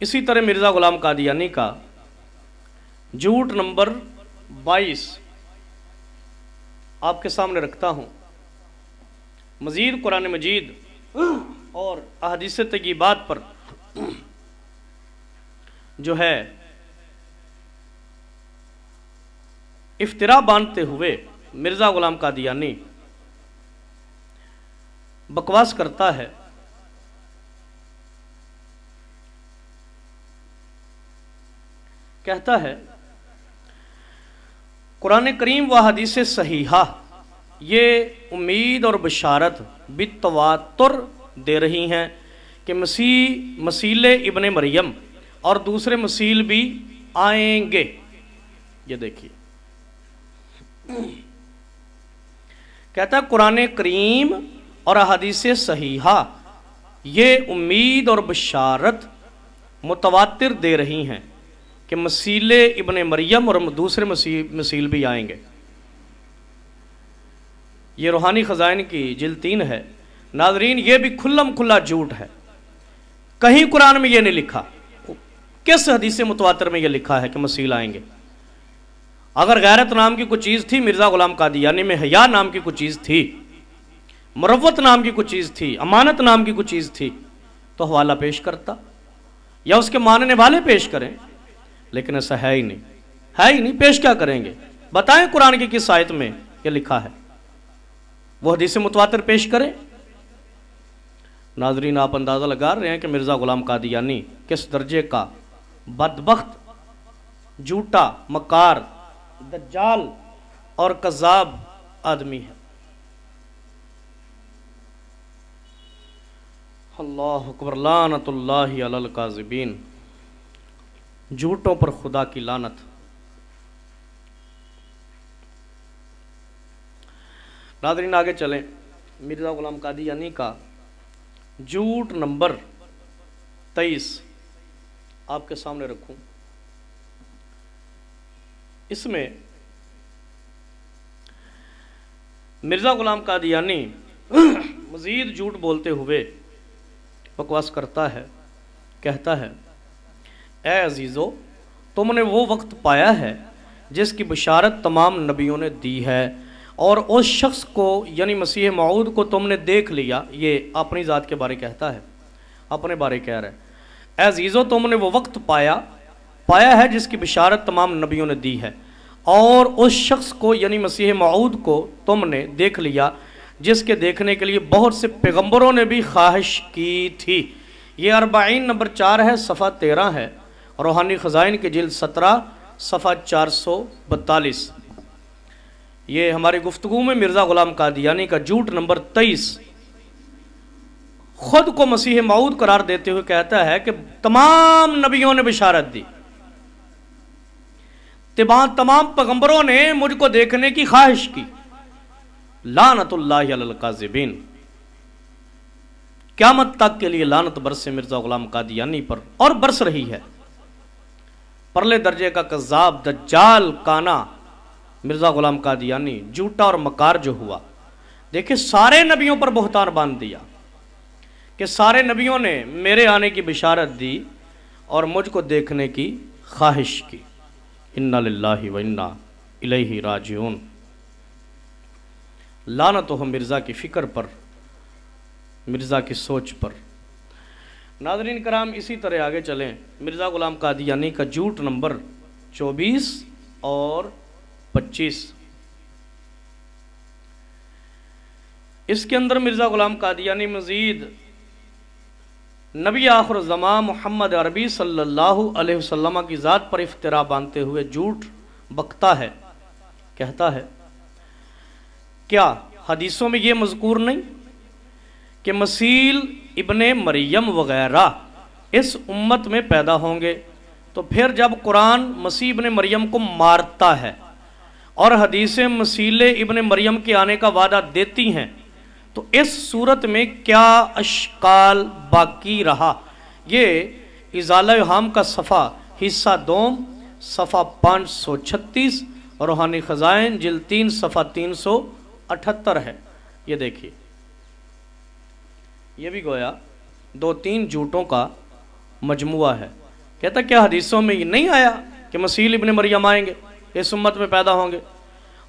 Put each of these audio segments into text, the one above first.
اسی طرح مرزا غلام قادیانی کا جھوٹ نمبر 22 آپ کے سامنے رکھتا ہوں۔ مزید قرآن مجید اور احادیث طیبات پر جو ہے افترا باندھتے ہوئے مرزا غلام قادیانی بکواس کرتا ہے۔ کہتا ہے قرآن کریم و حدیث صحیحہ یہ امید اور بشارت بالتواتر دے رہی ہیں کہ مسیح ابن مریم اور دوسرے مسیح بھی آئیں گے۔ یہ دیکھیے، کہتا ہے قرآن کریم اور احادیث صحیحہ یہ امید اور بشارت متواتر دے رہی ہیں کہ مسیح ابن مریم اور دوسرے مسیح بھی آئیں گے۔ یہ روحانی خزائن کی جلد 3 ہے۔ ناظرین، یہ بھی کھلم کھلا جھوٹ ہے، کہیں قرآن میں یہ نہیں لکھا۔ کس حدیث متواتر میں یہ لکھا ہے کہ مسیح آئیں گے؟ اگر غیرت نام کی کوئی چیز تھی مرزا غلام قادیانی میں، حیا نام کی کوئی چیز تھی، مروت نام کی کوئی چیز تھی، امانت نام کی کوئی چیز تھی، تو حوالہ پیش کرتا یا اس کے ماننے والے پیش کریں، لیکن ایسا ہے ہی نہیں، ہے ہی نہیں۔ پیش کیا کریں گے؟ بتائیں قرآن کی کس آیت میں یہ لکھا ہے، وہ حدیث متواتر پیش کریں۔ ناظرین، آپ اندازہ لگا رہے ہیں کہ مرزا غلام قادیانی کس درجے کا بدبخت، جھوٹا، مکار، دجال اور کذاب آدمی ہے۔ اللہ اکبر، لعنت اللہ علی الکاذبین، جھوٹوں پر خدا کی لعنت۔ ناظرین آگے چلیں، مرزا غلام قادیانی کا جھوٹ نمبر 23 آپ کے سامنے رکھوں۔ اس میں مرزا غلام قادیانی مزید جھوٹ بولتے ہوئے بکواس کرتا ہے۔ کہتا ہے اے عزیزو، تم نے وہ وقت پایا ہے جس کی بشارت تمام نبیوں نے دی ہے، اور اس شخص کو یعنی مسیح موعود کو تم نے دیکھ لیا۔ یہ اپنی ذات کے بارے کہتا ہے، اپنے بارے کہہ رہا ہے۔ اے عزیزو، تم نے وہ وقت پایا ہے جس کی بشارت تمام نبیوں نے دی ہے، اور اس شخص کو یعنی مسیح موعود کو تم نے دیکھ لیا جس کے دیکھنے کے لیے بہت سے پیغمبروں نے بھی خواہش کی تھی۔ یہ 40 نمبر 4 ہے، صفحہ 13 ہے، روحانی خزائن کے جلد 17 صفحہ 442۔ یہ ہماری گفتگو میں مرزا غلام قادیانی کا جھوٹ نمبر 23 خود کو مسیح موعود قرار دیتے ہوئے کہتا ہے کہ تمام نبیوں نے بشارت دی، تمام پیغمبروں نے مجھ کو دیکھنے کی خواہش کی۔ لعنت اللہ علی الکاذبین، قیامت تک کے لیے لعنت برسے مرزا غلام قادیانی پر، اور برس رہی ہے۔ پرلے درجے کا کذاب، دجال، کانا مرزا غلام قادیانی، جھوٹا اور مکار جو ہوا۔ دیکھیں، سارے نبیوں پر بہتان باندھ دیا کہ سارے نبیوں نے میرے آنے کی بشارت دی اور مجھ کو دیکھنے کی خواہش کی۔ انا للہ و انا الیہ راجعون۔ لعنت ہو مرزا کی فکر پر، مرزا کی سوچ پر۔ ناظرین کرام، اسی طرح آگے چلیں، مرزا غلام قادیانی کا جھوٹ نمبر 24 اور 25۔ اس کے اندر مرزا غلام قادیانی مزید نبی آخر الزمان محمد عربی صلی اللہ علیہ وسلم کی ذات پر افترا باندھتے ہوئے جھوٹ بکتا ہے۔ کہتا ہے کیا حدیثوں میں یہ مذکور نہیں کہ مسیح ابن مریم وغیرہ اس امت میں پیدا ہوں گے؟ تو پھر جب قرآن مسیح ابن مریم کو مارتا ہے اور حدیثیں مسیح ابن مریم کے آنے کا وعدہ دیتی ہیں، تو اس صورت میں کیا اشکال باقی رہا؟ یہ ازالہ اوہام کا صفحہ حصہ 2 صفحہ 536، روحانی خزائن جلد 3 صفحہ 378 ہے۔ یہ دیکھیے، یہ بھی گویا 2-3 جھوٹوں کا مجموعہ ہے۔ کہتا کیا حدیثوں میں یہ نہیں آیا کہ مسیح ابن مریم آئیں گے، اس امت میں پیدا ہوں گے؟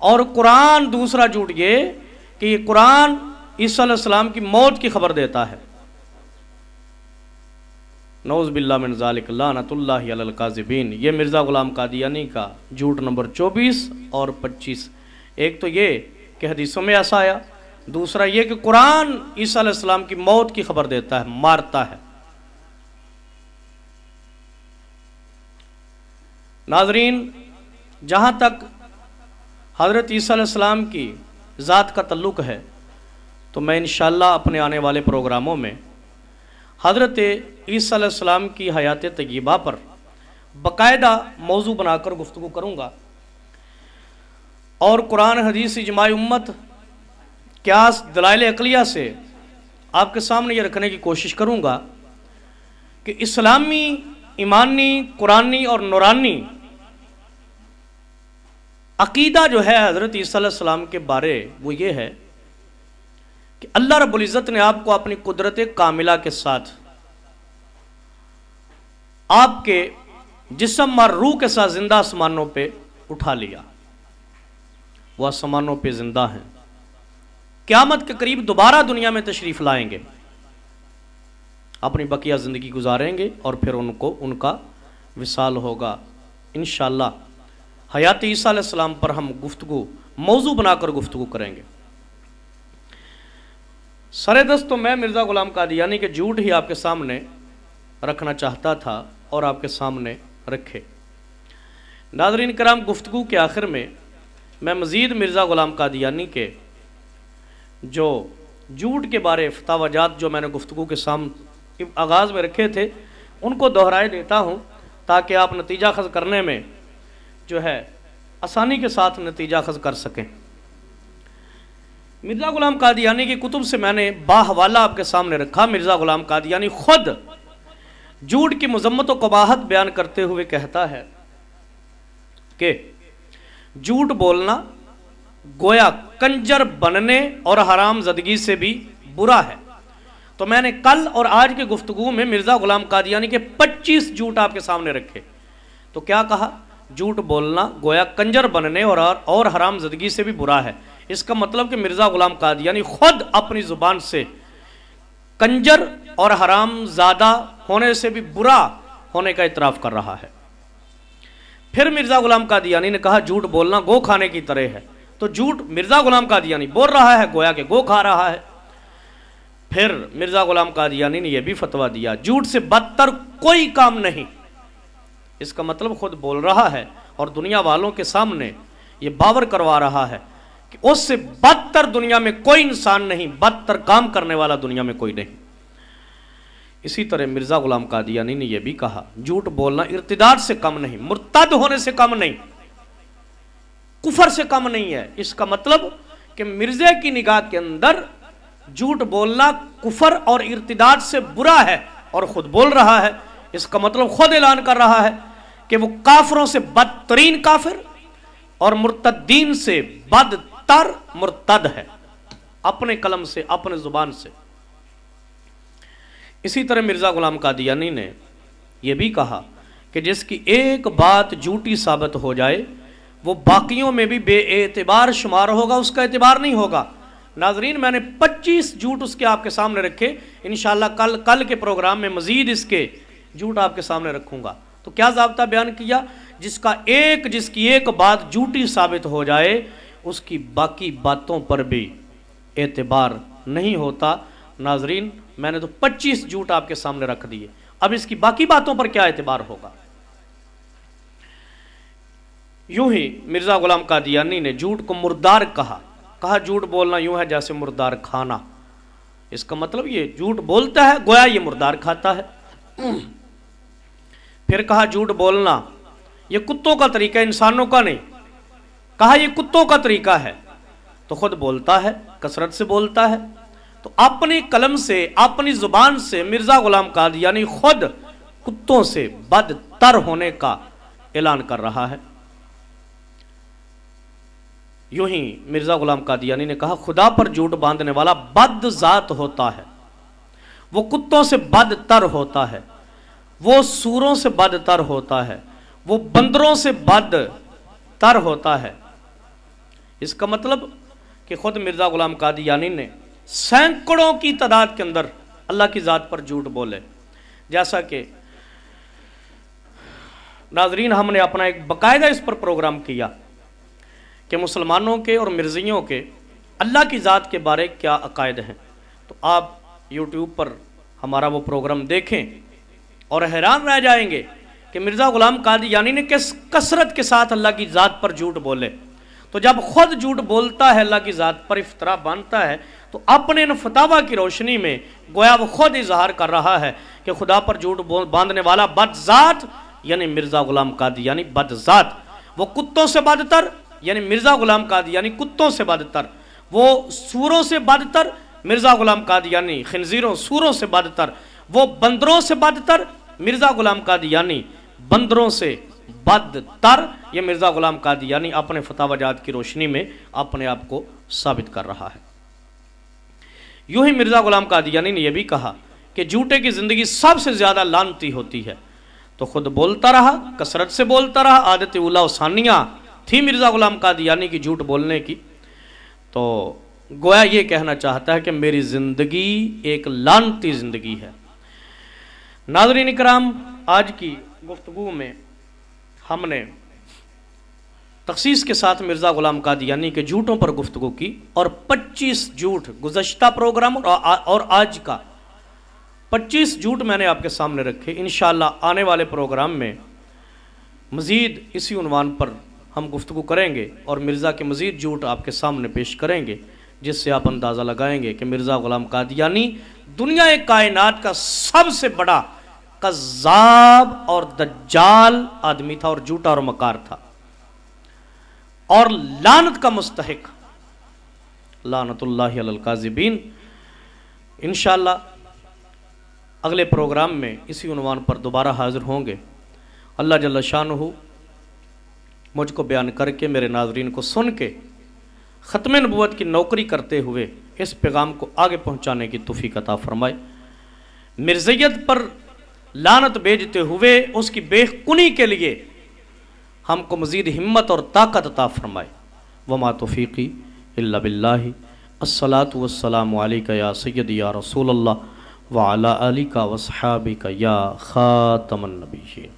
اور قرآن دوسرا جھوٹ یہ کہ یہ قرآن عیسیٰ علیہ السلام کی موت کی خبر دیتا ہے۔ نعوذ باللہ من ذالک، لعنت اللہ علی الکاذبین۔ یہ مرزا غلام قادیانی کا جھوٹ نمبر 24 اور 25۔ ایک تو یہ کہ حدیثوں میں ایسا آیا، دوسرا یہ کہ قرآن عیسیٰ علیہ السلام کی موت کی خبر دیتا ہے، مارتا ہے۔ ناظرین، جہاں تک حضرت عیسیٰ علیہ السلام کی ذات کا تعلق ہے تو میں انشاءاللہ اپنے آنے والے پروگراموں میں حضرت عیسیٰ علیہ السلام کی حیات طیبہ پر باقاعدہ موضوع بنا کر گفتگو کروں گا، اور قرآن حدیث اجماع امت قیاس دلائل عقلیہ سے آپ کے سامنے یہ رکھنے کی کوشش کروں گا کہ اسلامی، ایمانی، قرآنی اور نورانی عقیدہ جو ہے حضرت عیسیٰ علیہ السلام کے بارے وہ یہ ہے کہ اللہ رب العزت نے آپ کو اپنی قدرت کاملہ کے ساتھ آپ کے جسم اور روح کے ساتھ زندہ آسمانوں پہ اٹھا لیا۔ وہ آسمانوں پہ زندہ ہیں، قیامت کے قریب دوبارہ دنیا میں تشریف لائیں گے، اپنی بقیہ زندگی گزاریں گے اور پھر ان کا وصال ہوگا۔ انشاءاللہ حیات عیسیٰ علیہ السلام پر ہم موضوع بنا کر گفتگو کریں گے۔ سر دست تو میں مرزا غلام قادیانی کے جھوٹ ہی آپ کے سامنے رکھنا چاہتا تھا اور آپ کے سامنے رکھے۔ ناظرین کرام، گفتگو کے آخر میں میں مزید مرزا غلام قادیانی کے جو جھوٹ کے بارے فتاوی جات جو میں نے گفتگو کے سامنے آغاز میں رکھے تھے ان کو دہرائے دیتا ہوں تاکہ آپ نتیجہ خز کرنے میں جو ہے آسانی کے ساتھ نتیجہ خز کر سکیں۔ مرزا غلام قادیانی کی کتب سے میں نے باحوالہ آپ کے سامنے رکھا۔ مرزا غلام قادیانی خود جھوٹ کی مذمت و قباحت بیان کرتے ہوئے کہتا ہے کہ جھوٹ بولنا گویا کنجر بننے اور حرام زدگی سے بھی برا ہے۔ تو میں نے کل اور آج کے گفتگو میں مرزا غلام قادیانی کے 25 جھوٹ آپ کے سامنے رکھے۔ تو کیا کہا؟ جھوٹ بولنا گویا کنجر بننے اور حرام زدگی سے بھی برا ہے۔ اس کا مطلب کہ مرزا غلام قادیانی خود اپنی زبان سے کنجر اور حرام زادہ ہونے سے بھی برا ہونے کا اعتراف کر رہا ہے۔ پھر مرزا غلام قادیانی نے کہا جھوٹ بولنا گو کھانے کی طرح ہے۔ تو جھوٹ مرزا غلام قادیانی بول رہا ہے گویا کہ گو کھا رہا ہے۔ پھر مرزا غلام قادیانی نے یہ بھی فتویٰ دیا جھوٹ سے بدتر کوئی کام نہیں۔ اس کا مطلب خود بول رہا ہے اور دنیا والوں کے سامنے یہ باور کروا رہا ہے کہ اس سے بدتر دنیا میں کوئی انسان نہیں، بدتر کام کرنے والا دنیا میں کوئی نہیں۔ اسی طرح مرزا غلام قادیانی نے یہ بھی کہا جھوٹ بولنا ارتداد سے کم نہیں، مرتد ہونے سے کم نہیں، کفر سے کم نہیں ہے۔ اس کا مطلب کہ مرزا کی نگاہ کے اندر جھوٹ بولنا کفر اور ارتداد سے برا ہے اور خود بول رہا ہے۔ اس کا مطلب خود اعلان کر رہا ہے کہ وہ کافروں سے بدترین کافر اور مرتدین سے بدتر مرتد ہے، اپنے قلم سے، اپنے زبان سے۔ اسی طرح مرزا غلام قادیانی نے یہ بھی کہا کہ جس کی ایک بات جھوٹی ثابت ہو جائے وہ باقیوں میں بھی بے اعتبار شمار ہوگا، اس کا اعتبار نہیں ہوگا۔ ناظرین میں نے 25 جھوٹ اس کے آپ کے سامنے رکھے، انشاءاللہ کل کے پروگرام میں مزید اس کے جھوٹ آپ کے سامنے رکھوں گا۔ تو کیا ضابطہ بیان کیا؟ جس کی ایک بات جھوٹی ثابت ہو جائے اس کی باقی باتوں پر بھی اعتبار نہیں ہوتا۔ ناظرین میں نے تو 25 جھوٹ آپ کے سامنے رکھ دیے، اب اس کی باقی باتوں پر کیا اعتبار ہوگا؟ یوں ہی مرزا غلام قادیانی نے جھوٹ کو مردار کہا جھوٹ بولنا یوں ہے جیسے مردار کھانا۔ اس کا مطلب یہ جھوٹ بولتا ہے گویا یہ مردار کھاتا ہے۔ پھر کہا جھوٹ بولنا یہ کتوں کا طریقہ ہے، انسانوں کا نہیں۔ کہا یہ کتوں کا طریقہ ہے، تو خود بولتا ہے، کثرت سے بولتا ہے۔ تو اپنی قلم سے، اپنی زبان سے مرزا غلام قادیانی خود کتوں سے بدتر ہونے کا اعلان کر رہا ہے۔ یوں ہی مرزا غلام قادیانی نے کہا خدا پر جھوٹ باندھنے والا بد ذات ہوتا ہے، وہ کتوں سے بدتر ہوتا ہے۔ وہ سوروں سے بدتر ہوتا ہے، وہ بندروں سے بدتر ہوتا ہے۔ اس کا مطلب کہ خود مرزا غلام قادیانی نے سینکڑوں کی تعداد کے اندر اللہ کی ذات پر جھوٹ بولے۔ جیسا کہ ناظرین ہم نے اپنا ایک باقاعدہ اس پر پروگرام کیا کہ مسلمانوں کے اور مرزیوں کے اللہ کی ذات کے بارے کیا عقائد ہیں، تو آپ یوٹیوب پر ہمارا وہ پروگرام دیکھیں اور حیران رہ جائیں گے کہ مرزا غلام قادیانی نے کس کثرت کے ساتھ اللہ کی ذات پر جھوٹ بولے۔ تو جب خود جھوٹ بولتا ہے، اللہ کی ذات پر افترا باندھتا ہے، تو اپنے ان فتاوا کی روشنی میں گویا وہ خود اظہار کر رہا ہے کہ خدا پر جھوٹ باندھنے والا بد ذات یعنی مرزا غلام قادیانی بد ذات، وہ کتوں سے بدتر یعنی مرزا غلام قادیانی کتوں سے بدتر، وہ سوروں سے بدتر مرزا غلام قادیانی خنزیروں سوروں سے بدتر، وہ بندروں سے بدتر مرزا غلام قادیانی بندروں سے بدتر۔ یہ مرزا غلام قادیانی اپنے فتاوا جات کی روشنی میں اپنے آپ کو ثابت کر رہا ہے۔ یوں ہی مرزا غلام قادیانی نے یہ بھی کہا کہ جھوٹے کی زندگی سب سے زیادہ لعنتی ہوتی ہے، تو خود بولتا رہا، کثرت سے بولتا رہا، عادت اولیٰ و ثانیہ تھی مرزا غلام قادیانی کی جھوٹ بولنے کی، تو گویا یہ کہنا چاہتا ہے کہ میری زندگی ایک لعنتی زندگی ہے۔ ناظرین اکرام، آج کی گفتگو میں ہم نے تخصیص کے ساتھ مرزا غلام قادیانی کے جھوٹوں پر گفتگو کی، اور 25 جھوٹ گزشتہ پروگرام اور آج کا 25 جھوٹ میں نے آپ کے سامنے رکھے۔ انشاءاللہ آنے والے پروگرام میں مزید اسی عنوان پر ہم گفتگو کریں گے اور مرزا کے مزید جھوٹ آپ کے سامنے پیش کریں گے، جس سے آپ اندازہ لگائیں گے کہ مرزا غلام قادیانی دنیا کائنات کا سب سے بڑا کذاب اور دجال آدمی تھا، اور جھوٹا اور مکار تھا، اور لعنت کا مستحق، لعنت اللہ علی الکاذبین۔ انشاءاللہ اگلے پروگرام میں اسی عنوان پر دوبارہ حاضر ہوں گے۔ اللہ جل شانہ مجھ کو بیان کر کے، میرے ناظرین کو سن کے، ختم نبوت کی نوکری کرتے ہوئے اس پیغام کو آگے پہنچانے کی توفیق عطا فرمائے۔ مرزیت پر لعنت بھیجتے ہوئے اس کی بے کنی کے لیے ہم کو مزید ہمت اور طاقت عطا فرمائے۔ وما توفیقی الا باللہ۔ الصلاۃ والسلام علیک یا سیدی یا رسول اللہ وعلی آلک وصحابک یا خاتم النبیین۔